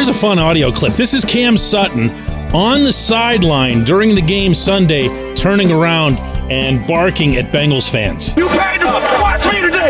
Here's a fun audio clip. This is Cam Sutton on the sideline during the game Sunday, turning around and barking at Bengals fans. You paid to watch me today.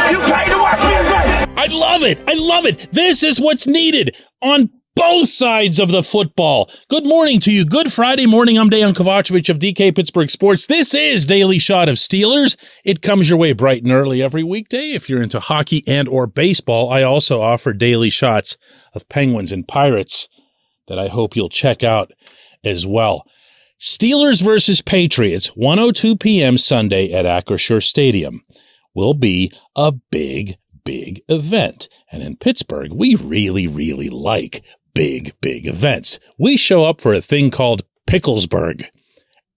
You paid to watch me today. I love it. I love it. This is what's needed on both sides of the football. Good morning to you. Good Friday morning. I'm Dejan Kovacevic of DK Pittsburgh Sports. This is Daily Shot of Steelers. It comes your way bright and early every weekday. If you're into hockey and or baseball, I also offer daily shots of Penguins and Pirates that I hope you'll check out as well. Steelers versus Patriots, 1:02 p.m. Sunday at Acrisure Stadium, will be a big event. And in Pittsburgh, we really like big events. We show up for a thing called Picklesburg.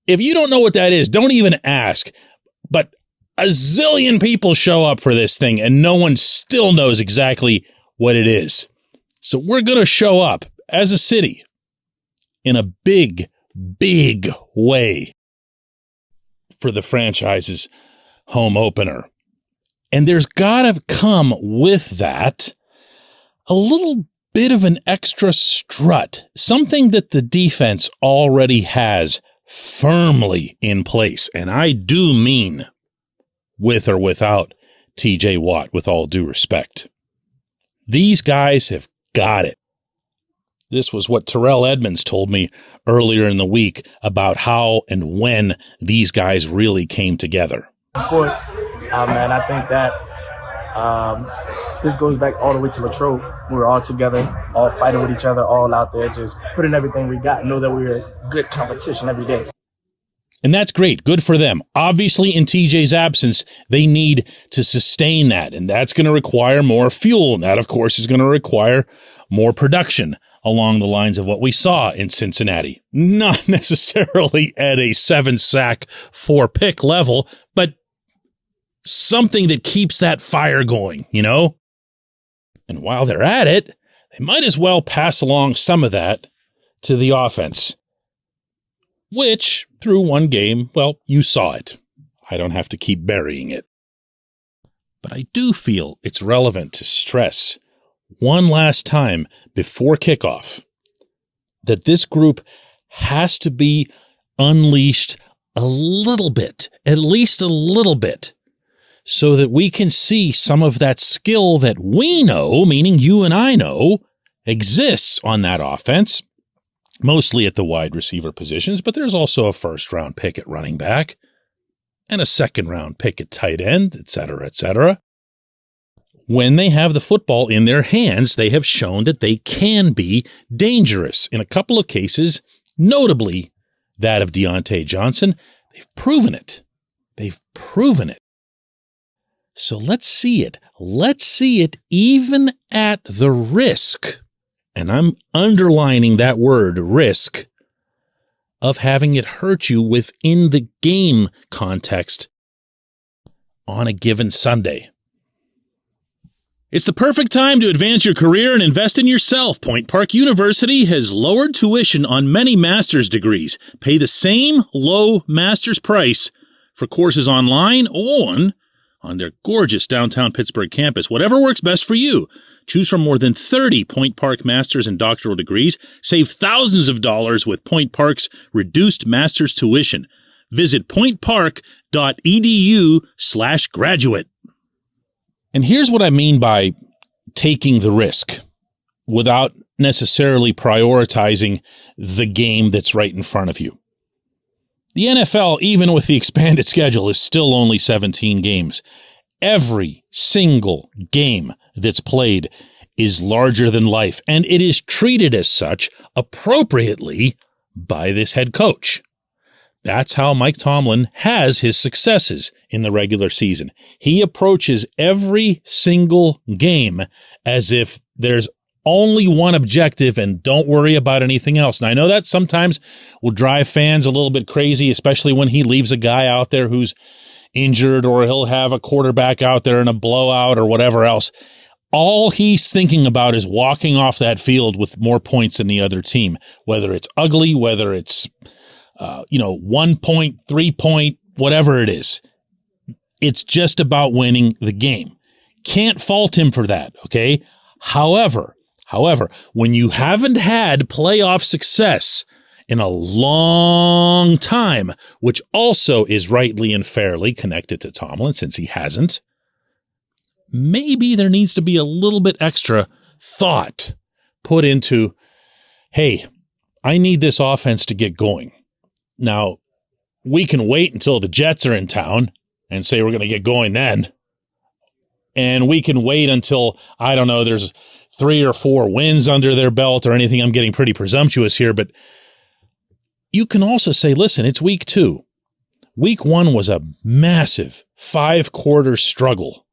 If you don't know what that is, don't even ask. But a zillion people show up for this thing, and no one still knows exactly what it is. So we're going to show up as a city in a big way for the franchise's home opener. And there's got to come with that a little bit of an extra strut, something that the defense already has firmly in place. And I do mean with or without TJ Watt, with all due respect. These guys have got it. This was what Terrell Edmonds told me earlier in the week about how and when these guys really came together. Man, I think that this goes back all the way to Latrobe. We were all together, all fighting with each other, all out there, just putting everything we got, know that we were good competition every day. And that's great. Good for them. Obviously, in TJ's absence, they need to sustain that, and that's going to require more fuel. And that, of course, is going to require more production along the lines of what we saw in Cincinnati. Not necessarily at a 7-sack, 4-pick level, but something that keeps that fire going, you know? And while they're at it, they might as well pass along some of that to the offense, which, through one game, well, you saw it. I don't have to keep burying it. But I do feel it's relevant to stress one last time before kickoff that this group has to be unleashed a little bit, at least a little bit, so that we can see some of that skill that we know, meaning you and I know, exists on that offense, mostly at the wide receiver positions, but there's also a first-round pick at running back and a second-round pick at tight end, etc., etc. When they have the football in their hands, they have shown that they can be dangerous. In a couple of cases, notably that of Deontay Johnson, they've proven it. They've proven it. So let's see it. Let's see it even at the risk, and I'm underlining that word, risk, of having it hurt you within the game context on a given Sunday. It's the perfect time to advance your career and invest in yourself. Point Park University has lowered tuition on many master's degrees. Pay the same low master's price for courses online or on their gorgeous downtown Pittsburgh campus. Whatever works best for you. Choose from more than 30 Point Park master's and doctoral degrees. Save thousands of dollars with Point Park's reduced master's tuition. Visit pointpark.edu/graduate. And here's what I mean by taking the risk without necessarily prioritizing the game that's right in front of you. The NFL, even with the expanded schedule, is still only 17 games. Every single game that's played is larger than life, and it is treated as such appropriately by this head coach. That's how Mike Tomlin has his successes in the regular season. He approaches every single game as if there's only one objective and don't worry about anything else. And I know that sometimes will drive fans a little bit crazy, especially when he leaves a guy out there who's injured, or he'll have a quarterback out there in a blowout or whatever else. All he's thinking about is walking off that field with more points than the other team, whether it's ugly, whether it's 1 point, 3 point, whatever it is. It's just about winning the game. Can't fault him for that, okay? However, However, when you haven't had playoff success in a long time, which also is rightly and fairly connected to Tomlin since he hasn't, maybe there needs to be a little bit extra thought put into, hey, I need this offense to get going. Now, we can wait until the Jets are in town and say we're going to get going then. And we can wait until, I don't know, there's 3 or 4 wins under their belt or anything. I'm getting pretty presumptuous here, but you can also say, listen, it's week 2. Week 1 was a massive 5-quarter struggle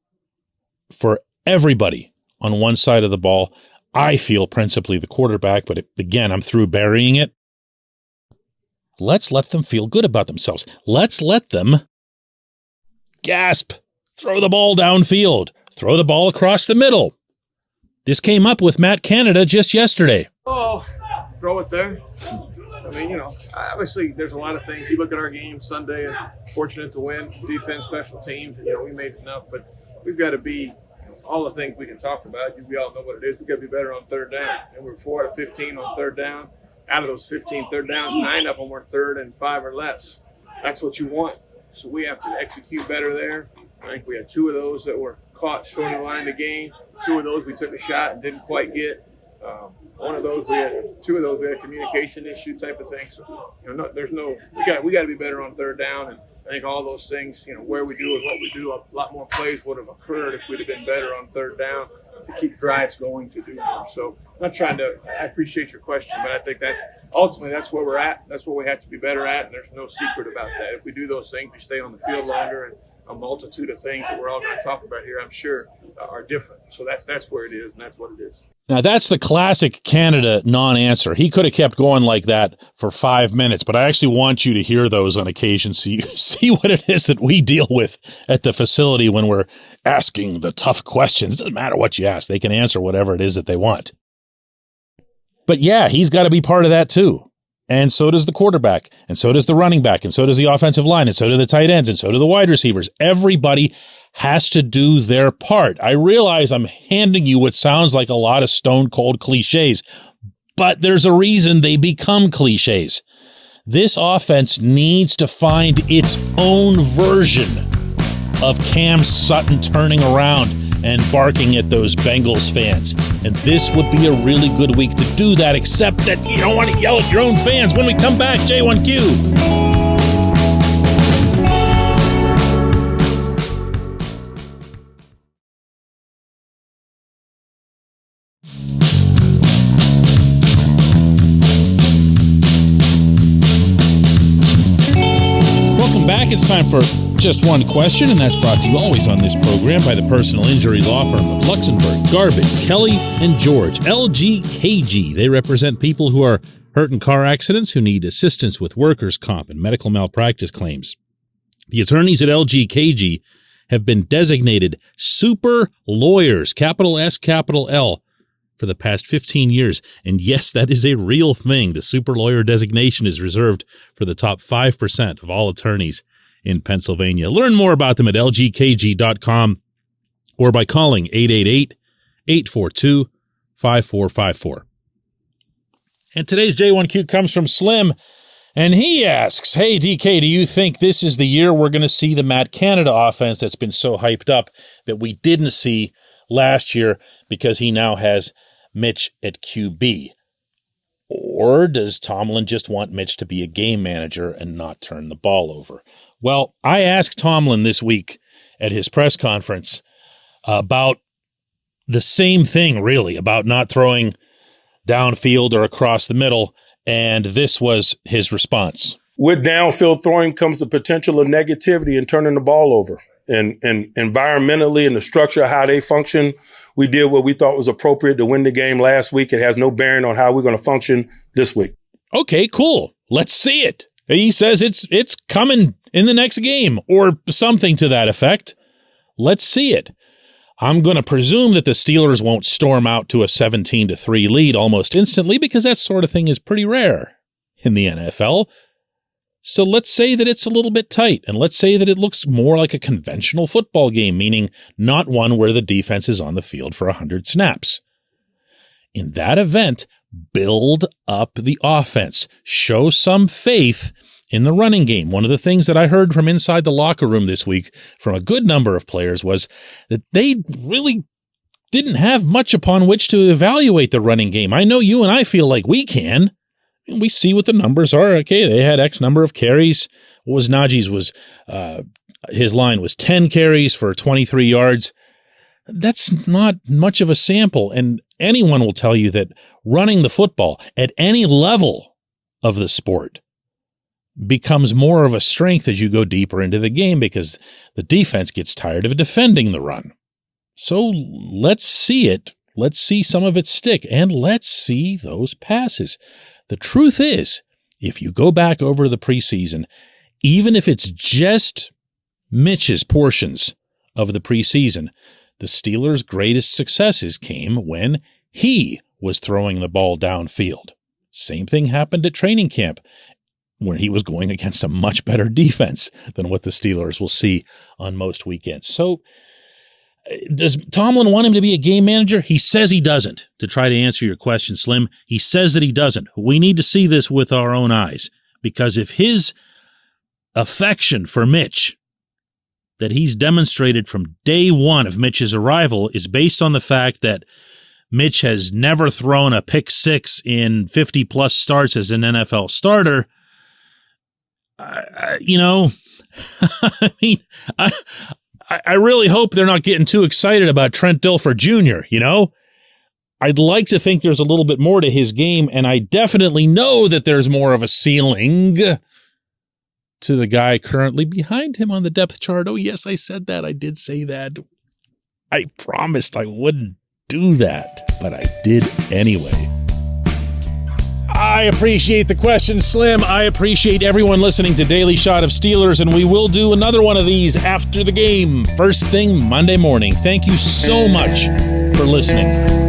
for everybody on one side of the ball. I feel principally the quarterback, but again, I'm through burying it. Let's let them feel good about themselves. Let's let them gasp, throw the ball downfield, throw the ball across the middle. This came up with Matt Canada just yesterday. Oh, throw it there. I mean, obviously there's a lot of things. You look at our game Sunday and fortunate to win. Defense, special teams, we made enough, but we've got to be all the things we can talk about. We all know what it is. We've got to be better on third down. And we're 4 out of 15 on third down. Out of those 15 third downs, 9 of them were third and 5 or less. That's what you want. So we have to execute better there. I think we had 2 of those that were caught short of the line of the game. 2 of those we took a shot and didn't quite get. 2 of those we had a communication issue type of thing. So we got to be better on third down, and I think all those things, where we do and what we do, a lot more plays would have occurred if we'd have been better on third down to keep drives going to do more. So I appreciate your question, but I think that's where we're at. That's what we have to be better at, and there's no secret about that. If we do those things, we stay on the field longer, and a multitude of things that we're all going to talk about here, I'm sure, are different. So that's where it is, and that's what it is. Now, that's the classic Canada non-answer. He could have kept going like that for 5 minutes, but I actually want you to hear those on occasion so you see what it is that we deal with at the facility when we're asking the tough questions. It doesn't matter what you ask. They can answer whatever it is that they want. But yeah, he's got to be part of that too. And so does the quarterback, and so does the running back, and so does the offensive line, and so do the tight ends, and so do the wide receivers. Everybody has to do their part. I realize I'm handing you what sounds like a lot of stone-cold cliches, but there's a reason they become cliches. This offense needs to find its own version of Cam Sutton turning around and barking at those Bengals fans. And this would be a really good week to do that, except that you don't want to yell at your own fans. When we come back, J1Q. Welcome back. It's time for Just One Question, and that's brought to you always on this program by the personal injury law firm of Luxembourg, Garvin, Kelly, and George, LGKG. They represent people who are hurt in car accidents who need assistance with workers' comp and medical malpractice claims. The attorneys at LGKG have been designated super lawyers, capital S, capital L, for the past 15 years. And yes, that is a real thing. The super lawyer designation is reserved for the top 5% of all attorneys in Pennsylvania. Learn more about them at lgkg.com or by calling 888-842-5454. And today's J1Q comes from Slim, and he asks, hey, DK, do you think this is the year we're going to see the Matt Canada offense that's been so hyped up that we didn't see last year because he now has Mitch at QB? Or does Tomlin just want Mitch to be a game manager and not turn the ball over? Well, I asked Tomlin this week at his press conference about the same thing, really, about not throwing downfield or across the middle, and this was his response. With downfield throwing comes the potential of negativity and turning the ball over. And environmentally and the structure of how they function, we did what we thought was appropriate to win the game last week. It has no bearing on how we're going to function this week. Okay, cool. Let's see it. He says it's coming in the next game or something to that effect. Let's see it. I'm going to presume that the Steelers won't storm out to a 17-3 lead almost instantly because that sort of thing is pretty rare in the NFL. So let's say that it's a little bit tight, and let's say that it looks more like a conventional football game, meaning not one where the defense is on the field for 100 snaps. in that event, build up the offense. Show some faith in the running game. One of the things that I heard from inside the locker room this week from a good number of players was that they really didn't have much upon which to evaluate the running game. I know you and I feel like we can. We see what the numbers are. Okay, they had X number of carries. What was Najee's his line was 10 carries for 23 yards. That's not much of a sample, and anyone will tell you that running the football at any level of the sport becomes more of a strength as you go deeper into the game because the defense gets tired of defending the run. So let's see it. Let's see some of it stick, and let's see those passes. The truth is, if you go back over the preseason, even if it's just Mitch's portions of the preseason, the Steelers' greatest successes came when he was throwing the ball downfield. Same thing happened at training camp when he was going against a much better defense than what the Steelers will see on most weekends. So does Tomlin want him to be a game manager? He says he doesn't, to try to answer your question, Slim. He says that he doesn't. We need to see this with our own eyes, because if his affection for Mitch that he's demonstrated from day one of Mitch's arrival is based on the fact that Mitch has never thrown a pick six in 50-plus starts as an NFL starter, I mean, I really hope they're not getting too excited about Trent Dilfer Jr., I'd like to think there's a little bit more to his game, and I definitely know that there's more of a ceiling to the guy currently behind him on the depth chart. Oh, yes, I said that. I did say that. I promised I wouldn't do that, but I did anyway. I appreciate the question, Slim. I appreciate everyone listening to Daily Shot of Steelers, and we will do another one of these after the game, first thing Monday morning. Thank you so much for listening.